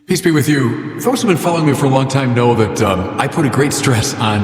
Peace be with you. Those who've been following me for a long time know that I put a great stress on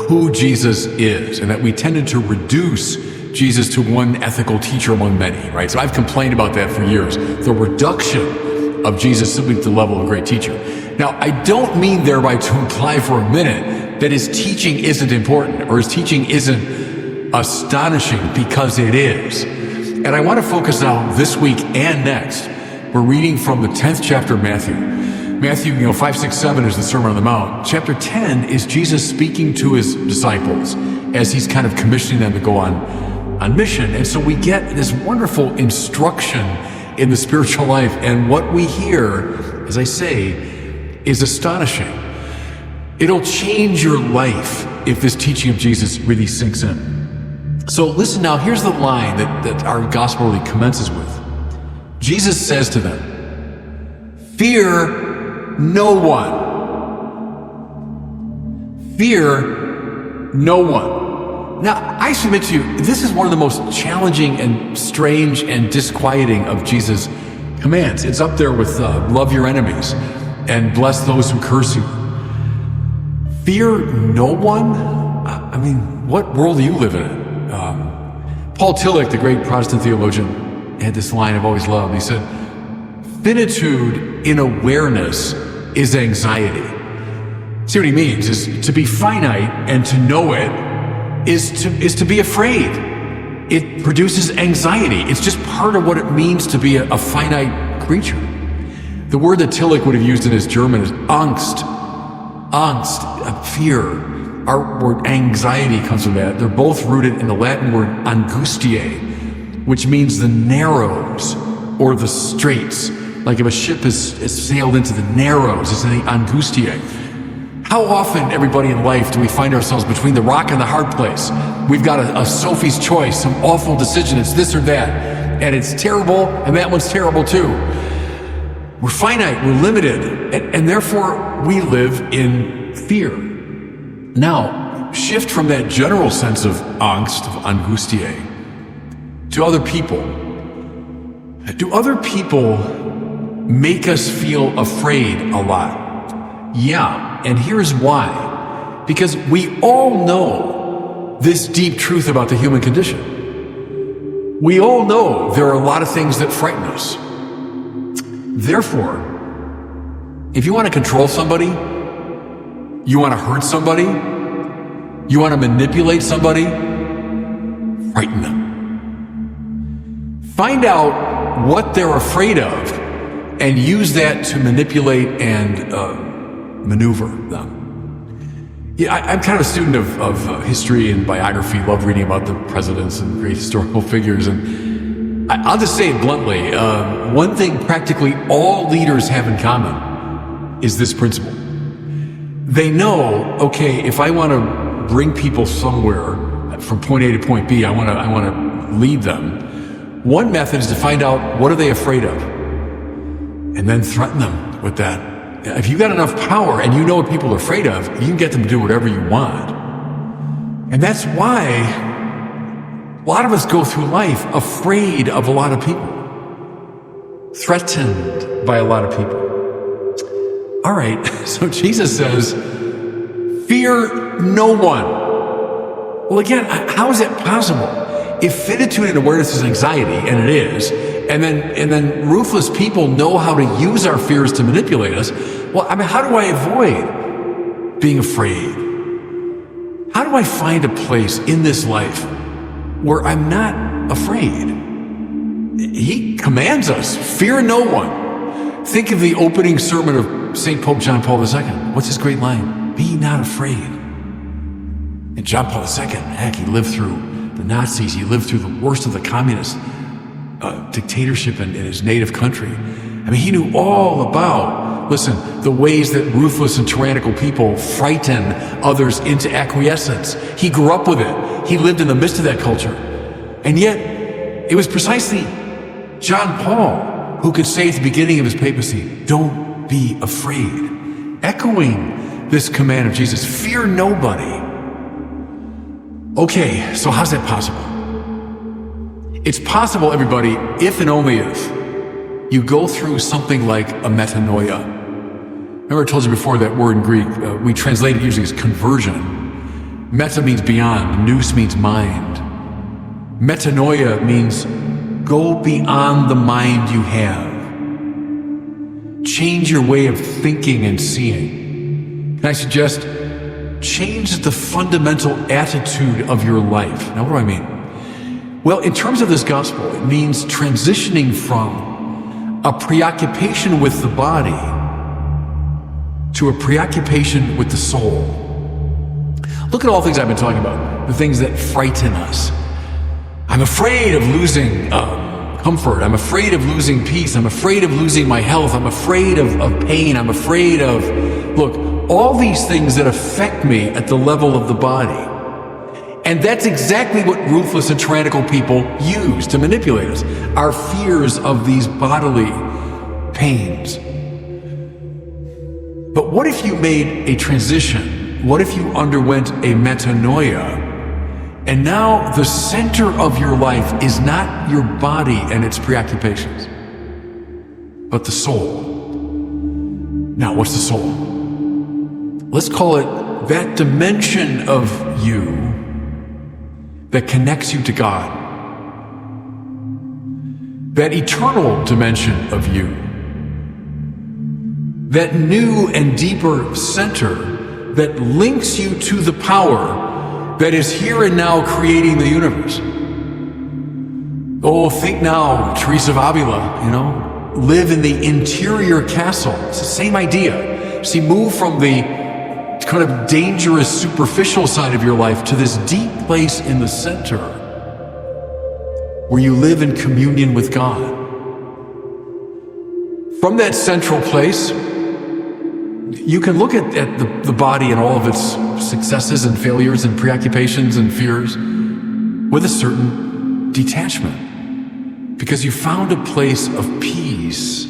who Jesus is, and that we tended to reduce Jesus to one ethical teacher among many, right? So I've complained about that for years, the reduction of Jesus simply to the level of a great teacher. Now, I don't mean thereby to imply for a minute that his teaching isn't important or his teaching isn't astonishing, because it is. And I want to focus now this week and next. We're reading from the 10th chapter of Matthew. Matthew, 5, 6, 7 is the Sermon on the Mount. Chapter 10 is Jesus speaking to his disciples as he's kind of commissioning them to go on mission. And so we get this wonderful instruction in the spiritual life. And what we hear, as I say, is astonishing. It'll change your life if this teaching of Jesus really sinks in. So listen now, here's the line that our gospel really commences with. Jesus says to them, "Fear no one. Fear no one." Now, I submit to you, this is one of the most challenging and strange and disquieting of Jesus' commands. It's up there with love your enemies and bless those who curse you. Fear no one? I mean, what world do you live in? Paul Tillich, the great Protestant theologian, had this line I've always loved. He said, "Finitude in awareness is anxiety." See what he means is to be finite and to know it is to be afraid. It produces anxiety. It's just part of what it means to be a finite creature. The word that Tillich would have used in his German is Angst. Angst, fear. Our word anxiety comes from that. They're both rooted in the Latin word angustiae, which means the narrows or the straits. Like if a ship is sailed into the narrows, it's in the angustiae. How often, everybody in life, do we find ourselves between the rock and the hard place? We've got a Sophie's choice, some awful decision, it's this or that, and it's terrible, and that one's terrible too. We're finite, we're limited, and therefore we live in fear. Now, shift from that general sense of angst, of angustiae, to other people. Do other people make us feel afraid a lot? Yeah, and here's why. Because we all know this deep truth about the human condition. We all know there are a lot of things that frighten us. Therefore, if you want to control somebody, you want to hurt somebody, you want to manipulate somebody, frighten them. Find out what they're afraid of and use that to manipulate and maneuver them. Yeah, I'm kind of a student of history and biography, love reading about the presidents and great historical figures, and I'll just say it bluntly, one thing practically all leaders have in common is this principle. They know, okay, if I want to bring people somewhere from point A to point B, I want to lead them. One method is to find out what are they afraid of, and then threaten them with that. If you got enough power and you know what people are afraid of, you can get them to do whatever you want. And that's why a lot of us go through life afraid of a lot of people, threatened by a lot of people. All right, so Jesus says, fear no one. Well, again, how is that possible? If finitude and awareness is anxiety, and it is, and then ruthless people know how to use our fears to manipulate us, well, I mean, how do I avoid being afraid? How do I find a place in this life where I'm not afraid? He commands us, fear no one. Think of the opening sermon of St. Pope John Paul II. What's his great line? Be not afraid. And John Paul II, heck, he lived through the Nazis, he lived through the worst of the communist dictatorship in his native country. I mean, he knew all about, listen, the ways that ruthless and tyrannical people frighten others into acquiescence. He grew up with it. He lived in the midst of that culture. And yet, it was precisely John Paul who could say at the beginning of his papacy, don't be afraid, echoing this command of Jesus, fear nobody. Okay, so how's that possible? It's possible, everybody, if and only if you go through something like a metanoia, Remember I told you before that word in Greek, we translate it usually as conversion. Meta means beyond, nous means mind. Metanoia means go beyond the mind you have. Change your way of thinking and seeing. Can I suggest, change the fundamental attitude of your life. Now, what do I mean? Well, in terms of this gospel, it means transitioning from a preoccupation with the body to a preoccupation with the soul. Look at all the things I've been talking about, the things that frighten us. I'm afraid of losing comfort. I'm afraid of losing peace. I'm afraid of losing my health. I'm afraid of pain. I'm afraid of, look, all these things that affect me at the level of the body. And that's exactly what ruthless and tyrannical people use to manipulate us. Our fears of these bodily pains. But what if you made a transition? What if you underwent a metanoia? And now the center of your life is not your body and its preoccupations, but the soul. Now, what's the soul? Let's call it that dimension of you that connects you to God. That eternal dimension of you. That new and deeper center that links you to the power that is here and now creating the universe. Oh, think now, Teresa of Avila, live in the interior castle. It's the same idea. See, move from the kind of dangerous, superficial side of your life to this deep place in the center where you live in communion with God. From that central place, you can look at the body and all of its successes and failures and preoccupations and fears with a certain detachment, because you found a place of peace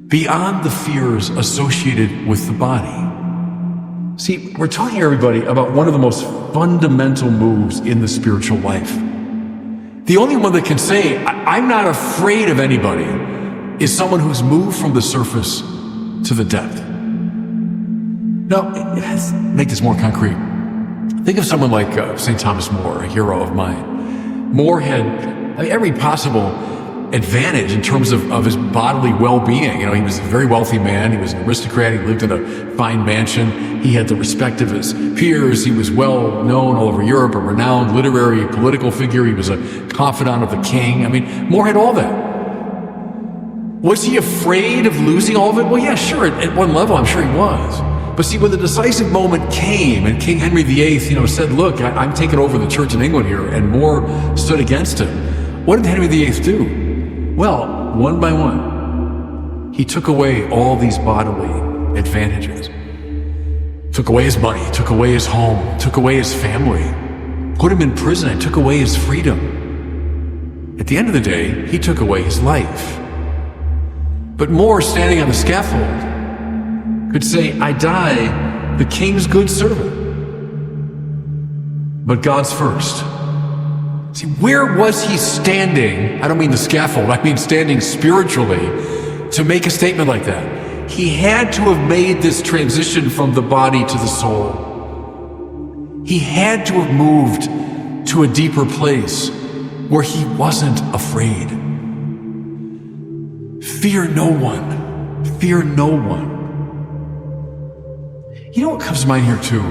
beyond the fears associated with the body. See, we're talking, everybody, about one of the most fundamental moves in the spiritual life. The only one that can say, I'm not afraid of anybody, is someone who's moved from the surface to the depth. Now, let's make this more concrete. Think of someone like St. Thomas More, a hero of mine. More had every possible advantage in terms of his bodily well-being. He was a very wealthy man. He was an aristocrat. He lived in a fine mansion. He had the respect of his peers. He was well known all over Europe, a renowned literary, political figure. He was a confidant of the king. More had all that. Was he afraid of losing all of it? Well, yeah, sure. At one level, I'm sure he was. But see, when the decisive moment came and King Henry VIII, said, look, I'm taking over the church in England here, and More stood against him. What did Henry VIII do? Well, one by one, he took away all these bodily advantages. Took away his money, took away his home, took away his family, put him in prison, and took away his freedom. At the end of the day, he took away his life. But More, standing on the scaffold, could say, I die the king's good servant, but God's first. See, where was he standing? I don't mean the scaffold, I mean standing spiritually to make a statement like that. He had to have made this transition from the body to the soul. He had to have moved to a deeper place where he wasn't afraid. Fear no one. Fear no one. What comes to mind here too?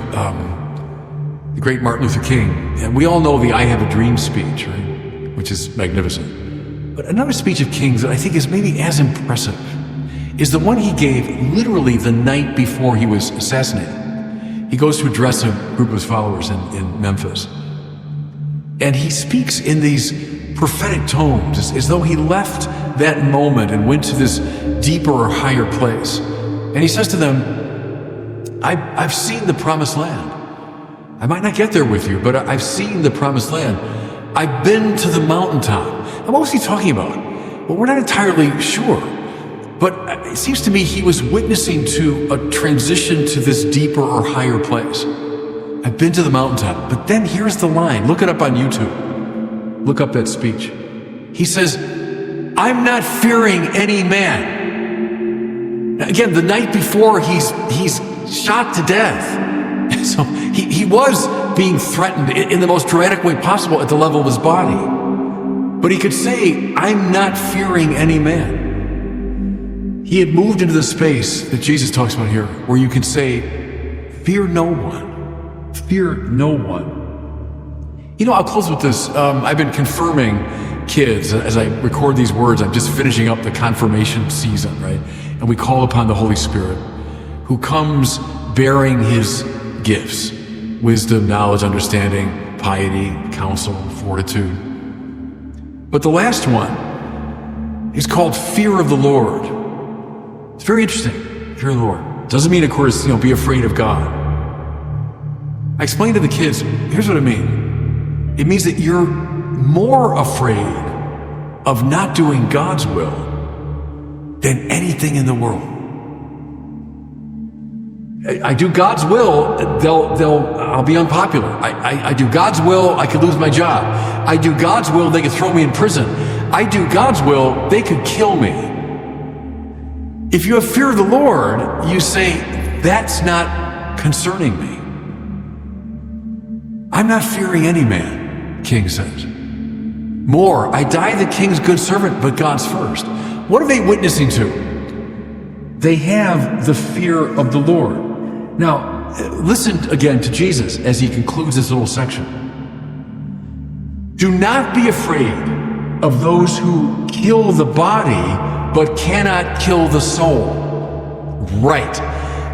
The great Martin Luther King. And we all know the I Have a Dream speech, right? Which is magnificent. But another speech of King's that I think is maybe as impressive is the one he gave literally the night before he was assassinated. He goes to address a group of his followers in Memphis. And he speaks in these prophetic tones, as though he left that moment and went to this deeper or higher place. And he says to them, I've seen the promised land. I might not get there with you, but I've seen the promised land. I've been to the mountaintop. And what was he talking about? Well, we're not entirely sure. But it seems to me he was witnessing to a transition to this deeper or higher place. I've been to the mountaintop. But then here's the line. Look it up on YouTube. Look up that speech. He says, I'm not fearing any man. Again, the night before he's shot to death. So he was being threatened in the most dramatic way possible at the level of his body. But he could say, I'm not fearing any man. He had moved into the space that Jesus talks about here, where you can say, fear no one. Fear no one. You know, I'll close with this. I've been confirming kids as I record these words. I'm just finishing up the confirmation season, right? And we call upon the Holy Spirit, who comes bearing his gifts: wisdom, knowledge, understanding, piety, counsel, fortitude. But the last one is called fear of the Lord. It's very interesting. Fear of the Lord. Doesn't mean, of course, be afraid of God. I explained to the kids, here's what it means. It means that you're more afraid of not doing God's will than anything in the world. I do God's will, I'll be unpopular. I do God's will, I could lose my job. I do God's will, they could throw me in prison. I do God's will, they could kill me. If you have fear of the Lord, you say, that's not concerning me. I'm not fearing any man, King says. More, I die the king's good servant, but God's first. What are they witnessing to? They have the fear of the Lord. Now, listen again to Jesus as he concludes this little section. Do not be afraid of those who kill the body, but cannot kill the soul. Right.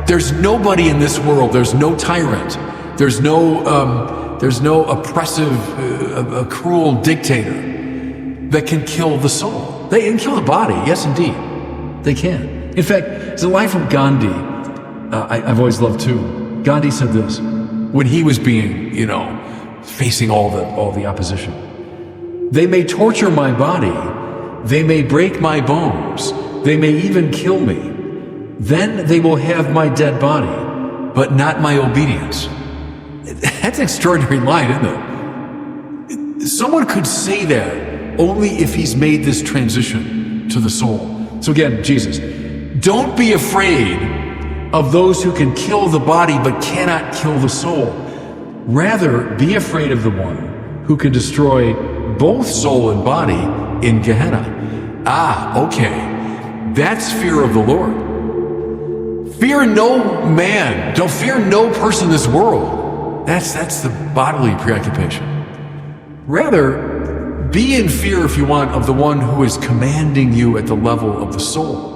There's nobody in this world, there's no tyrant, there's no oppressive, cruel dictator that can kill the soul. They can kill the body, yes indeed, they can. In fact, there's a line from Gandhi I've always loved too. Gandhi said this when he was being, facing all the opposition. They may torture my body, they may break my bones, they may even kill me. Then they will have my dead body, but not my obedience. That's an extraordinary line, isn't it? Someone could say that only if he's made this transition to the soul. So again, Jesus, don't be afraid of those who can kill the body but cannot kill the soul. Rather, be afraid of the one who can destroy both soul and body in Gehenna. Ah, okay. That's fear of the Lord. Fear no man. Don't fear no person in this world. That's the bodily preoccupation. Rather, be in fear, if you want, of the one who is commanding you at the level of the soul.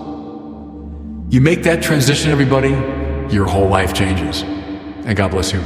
You make that transition, everybody, your whole life changes. And God bless you.